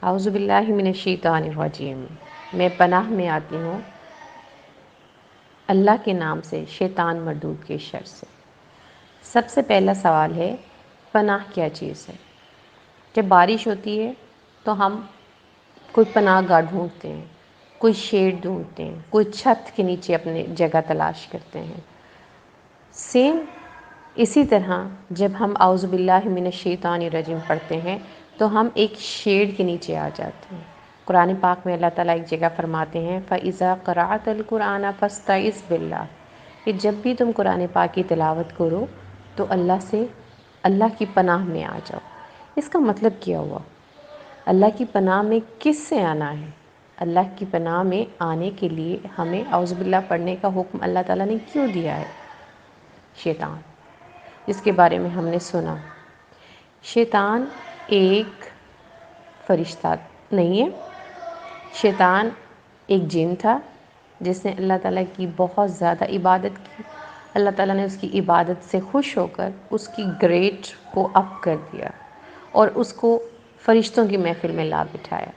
اعوذ باللہ من الشیطان الرجیم، میں پناہ میں آتی ہوں اللہ کے نام سے شیطان مردود کے شر سے۔ سب سے پہلا سوال ہے، پناہ کیا چیز ہے؟ جب بارش ہوتی ہے تو ہم کوئی پناہ گاہ ڈھونڈتے ہیں، کوئی شیڈ ڈھونڈتے ہیں، کوئی چھت کے نیچے اپنے جگہ تلاش کرتے ہیں۔ سیم اسی طرح جب ہم اعوذ باللہ من الشیطان الرجیم پڑھتے ہیں تو ہم ایک شیڈ کے نیچے آ جاتے ہیں۔ قرآن پاک میں اللہ تعالیٰ ایک جگہ فرماتے ہیں فَإِذَا قَرَأْتَ الْقُرْآنَ فَاسْتَعِذْ بِاللَّهِ کہ جب بھی تم قرآن پاک کی تلاوت کرو تو اللہ کی پناہ میں آ جاؤ۔ اس کا مطلب کیا ہوا؟ اللہ کی پناہ میں کس سے آنا ہے؟ اللہ کی پناہ میں آنے کے لیے ہمیں اعوذ باللہ پڑھنے کا حکم اللہ تعالیٰ نے کیوں دیا ہے؟ شیطان، جس کے بارے میں ہم نے سنا، شیطان ایک فرشتہ نہیں ہے، شیطان ایک جن تھا جس نے اللہ تعالیٰ کی بہت زیادہ عبادت کی۔ اللہ تعالیٰ نے اس کی عبادت سے خوش ہو کر اس کی گریڈ کو اپ کر دیا اور اس کو فرشتوں کی محفل میں لا بٹھایا۔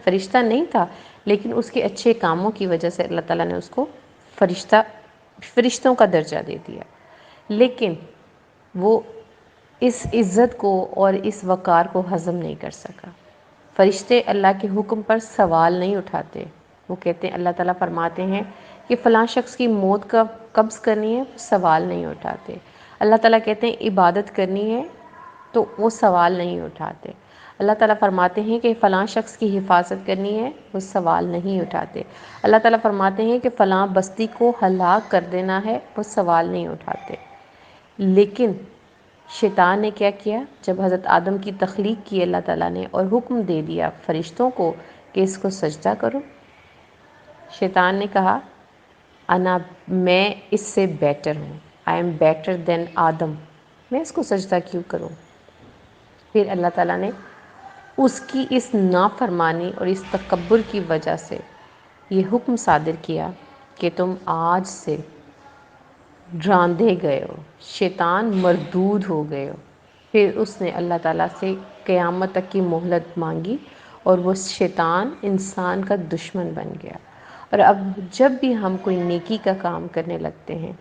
فرشتہ نہیں تھا، لیکن اس کے اچھے کاموں کی وجہ سے اللہ تعالیٰ نے اس کو فرشتوں کا درجہ دے دیا۔ لیکن وہ اس عزت کو اور اس وقار کو ہضم نہیں کر سکا۔ فرشتے اللہ کے حکم پر سوال نہیں اٹھاتے۔ وہ کہتے ہیں، اللہ تعالیٰ فرماتے ہیں کہ فلاں شخص کی موت کا قبض کرنی ہے، سوال نہیں اٹھاتے۔ اللہ تعالیٰ کہتے ہیں عبادت کرنی ہے تو وہ سوال نہیں اٹھاتے۔ اللہ تعالیٰ فرماتے ہیں کہ فلاں شخص کی حفاظت کرنی ہے، وہ سوال نہیں اٹھاتے۔ اللہ تعالیٰ فرماتے ہیں کہ فلاں بستی کو ہلاک کر دینا ہے، وہ سوال نہیں اٹھاتے۔ لیکن شیطان نے کیا کیا؟ جب حضرت آدم کی تخلیق کی اللہ تعالیٰ نے اور حکم دے دیا فرشتوں کو کہ اس کو سجدہ کرو، شیطان نے کہا میں اس سے بیٹر ہوں، آئی ایم بیٹر دین آدم، میں اس کو سجدہ کیوں کروں؟ پھر اللہ تعالیٰ نے اس کی اس نافرمانی اور اس تکبر کی وجہ سے یہ حکم صادر کیا کہ تم آج سے راندے گئے ہو، شیطان مردود ہو گئے ہو۔ پھر اس نے اللہ تعالیٰ سے قیامت تک کی مہلت مانگی اور وہ شیطان انسان کا دشمن بن گیا۔ اور اب جب بھی ہم کوئی نیکی کا کام کرنے لگتے ہیں،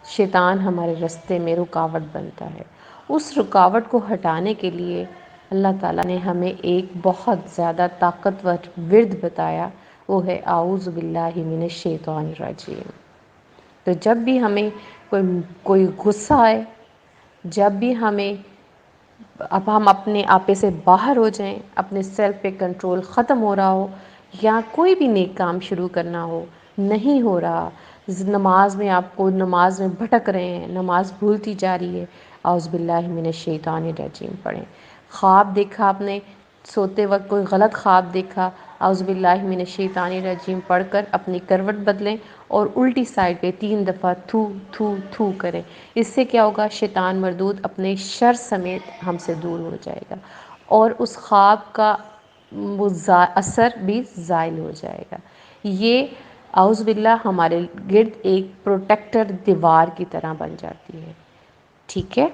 شیطان ہمارے راستے میں رکاوٹ بنتا ہے۔ اس رکاوٹ کو ہٹانے کے لیے اللہ تعالیٰ نے ہمیں ایک بہت زیادہ طاقتور ورد بتایا، وہ ہے اعوذ باللہ من الشیطان الرجیم۔ تو جب بھی ہمیں کوئی غصہ آئے، جب بھی اب ہم اپنے آپے سے باہر ہو جائیں، اپنے سیلف پہ کنٹرول ختم ہو رہا ہو، یا کوئی بھی نیک کام شروع کرنا ہو، نہیں ہو رہا، نماز میں بھٹک رہے ہیں، نماز بھولتی جا رہی ہے، اعوذ باللہ من الشیطان الرجیم پڑھیں۔ خواب دیکھا آپ نے، سوتے وقت کوئی غلط خواب دیکھا، اعوذ باللہ من الشیطان الرجیم پڑھ کر اپنی کروٹ بدلیں اور الٹی سائڈ پہ 3 دفعہ تھو تھو تھو کریں۔ اس سے کیا ہوگا؟ شیطان مردود اپنے شر سمیت ہم سے دور ہو جائے گا اور اس خواب کا وہ اثر بھی زائل ہو جائے گا۔ یہ اعوذ باللہ ہمارے گرد ایک پروٹیکٹر دیوار کی طرح بن جاتی ہے، ٹھیک ہے؟